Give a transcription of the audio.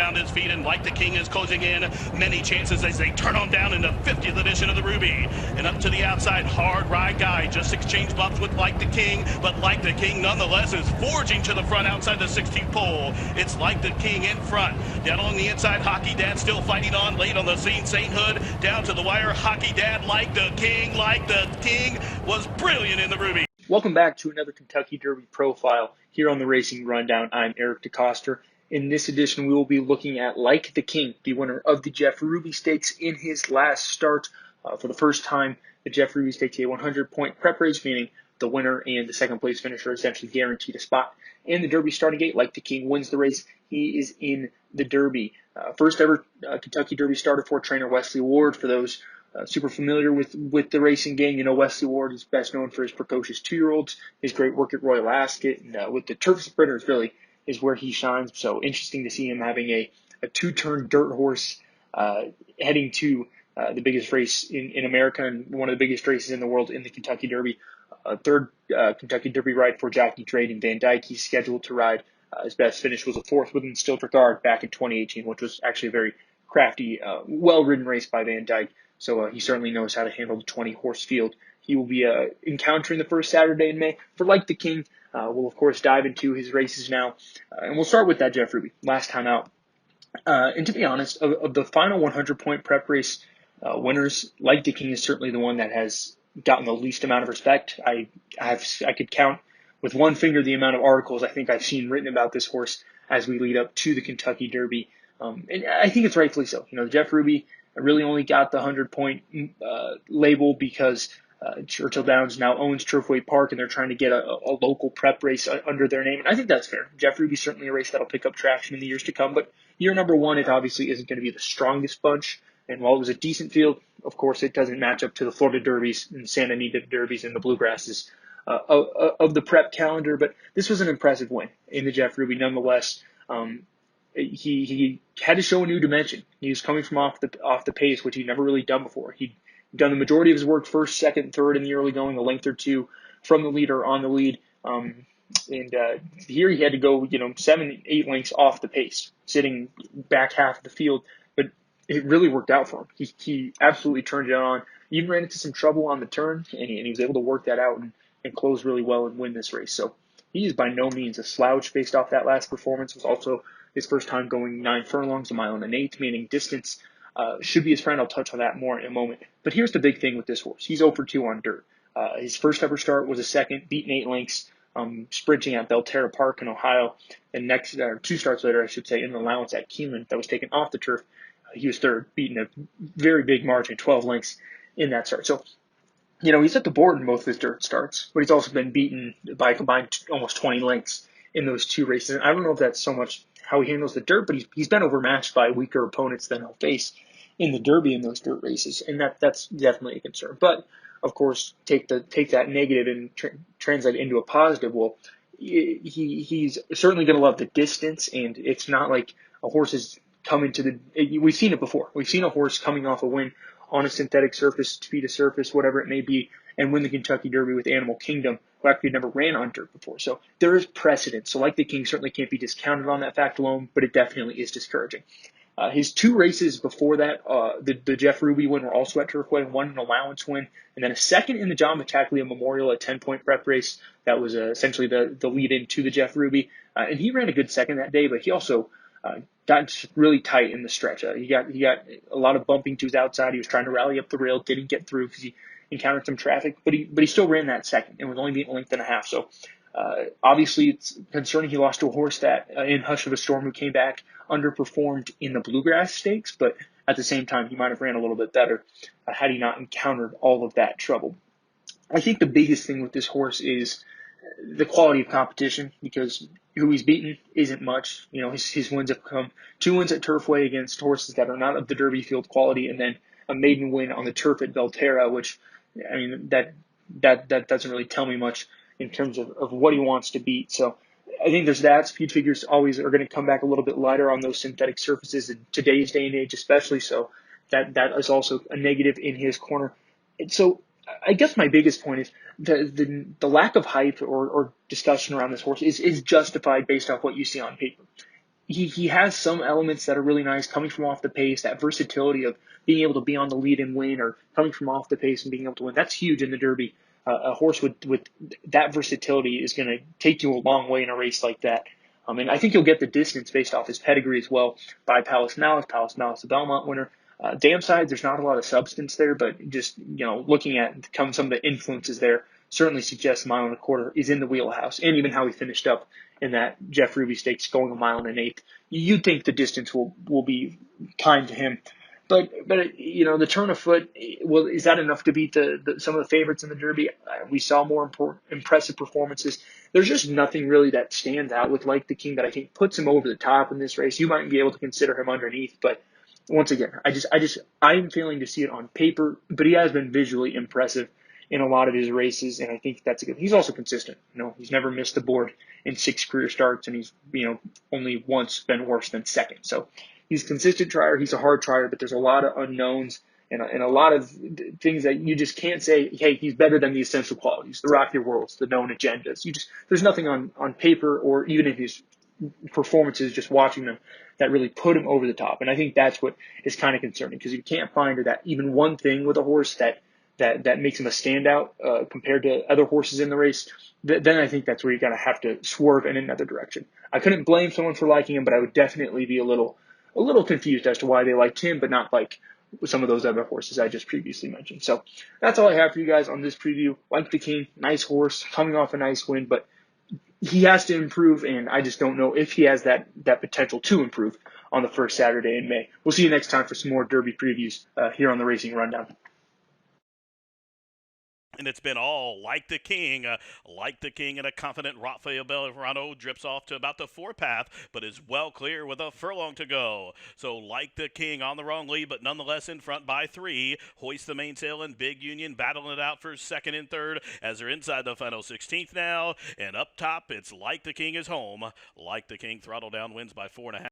found his feet, and Like the King is closing in. Many chances as they turn on down in the 50th edition of the Ruby. And up to the outside, Hard Ride Guy just exchanged bumps with Like the King, but Like the King nonetheless is forging to the front outside the 16th pole. It's Like the King in front. Down along the inside, Hockey Dad still fighting on. Late on the scene, Sainthood down to the wire. Hockey Dad, Like the King was brilliant in the Ruby. Welcome back to another Kentucky Derby profile here on the Racing Rundown. I'm Eric DeCoster. In this edition, we will be looking at Like the King, the winner of the Jeff Ruby Stakes in his last start. For the first time, the Jeff Ruby Stakes a 100-point prep race, meaning the winner and the second place finisher essentially guaranteed a spot in the Derby starting gate. Like the King wins the race. He is in the Derby. First ever Kentucky Derby starter for trainer Wesley Ward. For those super familiar with the racing game, you know Wesley Ward is best known for his precocious 2-year-olds, his great work at Royal Ascot, and with the Turf Sprinters really is where he shines. So interesting to see him having a two-turn dirt horse heading to the biggest race in America and one of the biggest races in the world in the Kentucky Derby. Third Kentucky Derby ride for Jackie Trade and Van Dyke. He's scheduled to ride. His best finish was a fourth within Stilter back in 2018, which was actually a very crafty, well-ridden race by Van Dyke. So he certainly knows how to handle the 20-horse field. He will be encountering the first Saturday in May. For Like the King, we'll, of course, dive into his races now. And we'll start with that Jeff Ruby, last time out. And to be honest, of the final 100-point prep race winners, Like the King is certainly the one that has gotten the least amount of respect. I could count with one finger the amount of articles I think I've seen written about this horse as we lead up to the Kentucky Derby. And I think it's rightfully so. You know, Jeff Ruby really only got the 100-point label because Churchill Downs now owns Turfway Park, and they're trying to get a local prep race under their name. And I think that's fair. Jeff Ruby's certainly a race that'll pick up traction in the years to come. But year number one, it obviously isn't going to be the strongest bunch. And while it was a decent field, of course, it doesn't match up to the Florida Derbies and Santa Anita Derbies and the Bluegrasses of the prep calendar. But this was an impressive win in the Jeff Ruby nonetheless. He had to show a new dimension. He was coming from off the pace, which he'd never really done before. He'd done the majority of his work first, second, third in the early going, a length or two from the leader on the lead. And here he had to go, 7, 8 lengths off the pace, sitting back half of the field. But it really worked out for him. He absolutely turned it on. He even ran into some trouble on the turn, and he was able to work that out and close really well and win this race. So he is by no means a slouch based off that last performance. It was also his first time going 9 furlongs, a mile and an eighth, meaning distance should be his friend. I'll touch on that more in a moment. But here's the big thing with this horse. He's 0 for 2 on dirt. His first ever start was a second, beaten 8 lengths, sprinting at Belterra Park in Ohio. And next, 2 starts later, I should say, in an allowance at Keeneland that was taken off the turf. He was third, beating a very big margin, 12 lengths in that start. So, he's at the board in both of his dirt starts, but he's also been beaten by a combined almost 20 lengths in those 2 races. And I don't know if that's so much how he handles the dirt, but he's been overmatched by weaker opponents than he'll face in the Derby in those dirt races, and that's definitely a concern. But of course, take that negative and translate it into a positive. Well, he's certainly going to love the distance, and it's not like a horse is coming to the. We've seen it before. We've seen a horse coming off a win on a synthetic surface, speed of surface, whatever it may be, and win the Kentucky Derby with Animal Kingdom, who actually never ran on dirt before. So there is precedent. So Like the King certainly can't be discounted on that fact alone, but it definitely is discouraging. His 2 races before that, the Jeff Ruby win were also at Turfway, one an allowance win, and then a second in the John Battaglia Memorial, a 10-point prep race that was essentially the lead-in to the Jeff Ruby. And he ran a good second that day, but he also got really tight in the stretch. He got a lot of bumping to his outside. He was trying to rally up the rail, didn't get through because he encountered some traffic, but he still ran that second and was only beaten a length and a half. So obviously it's concerning. He lost to a horse that in Hush of a Storm, who came back underperformed in the Bluegrass Stakes, but at the same time he might have ran a little bit better had he not encountered all of that trouble. I think the biggest thing with this horse is the quality of competition, because who he's beaten isn't much. His wins have come 2 wins at Turfway against horses that are not of the Derby field quality, and then a maiden win on the turf at Belterra, which, that doesn't really tell me much in terms of what he wants to beat. So I think there's that. Speed figures always are going to come back a little bit lighter on those synthetic surfaces in today's day and age, especially. So that is also a negative in his corner. And so I guess my biggest point is the lack of hype or discussion around this horse is justified based off what you see on paper. he has some elements that are really nice coming from off the pace, that versatility of being able to be on the lead and win, or coming from off the pace and being able to win. That's huge in the Derby. A horse with that versatility is going to take you a long way in a race like that. And I think you'll get the distance based off his pedigree as well by Palace Malice. Palace Malice, the Belmont winner. Dam side, there's not a lot of substance there, but just, looking at some of the influences there certainly suggests mile and a quarter is in the wheelhouse, and even how he finished up in that Jeff Ruby Stakes going a mile and an eighth. You'd think the distance will be kind to him. But the turn of foot, well, is that enough to beat some of the favorites in the Derby? We saw more impressive performances. There's just nothing really that stands out with Like the King that I think puts him over the top in this race. You might be able to consider him underneath, but once again, I'm failing to see it on paper, but he has been visually impressive in a lot of his races, and I think that's a good. He's also consistent. He's never missed the board in 6 career starts, and he's only once been worse than second. So he's a consistent trier. He's a hard trier, but there's a lot of unknowns and a lot of things that you just can't say, hey, he's better than the essential qualities, the Rock Your Worlds, the known agendas. There's nothing on paper or even in his performances, just watching them, that really put him over the top. And I think that's what is kind of concerning, because you can't find that even one thing with a horse that makes him a standout compared to other horses in the race. Then I think that's where you gotta have to swerve in another direction. I couldn't blame someone for liking him, but I would definitely be a little confused as to why they liked him, but not like some of those other horses I just previously mentioned. So that's all I have for you guys on this preview. Like the King, nice horse, coming off a nice win, but he has to improve, and I just don't know if he has that potential to improve on the first Saturday in May. We'll see you next time for some more Derby previews here on the Racing Rundown. And it's been all Like the King. Like the King, and a confident Rafael Belgrano drips off to about the 4 path, but is well clear with a furlong to go. So Like the King on the wrong lead, but nonetheless in front by 3. Hoist the Mainsail and Big Union battling it out for second and third as they're inside the final 16th now. And up top, it's Like the King is home. Like the King throttle down wins by 4.5.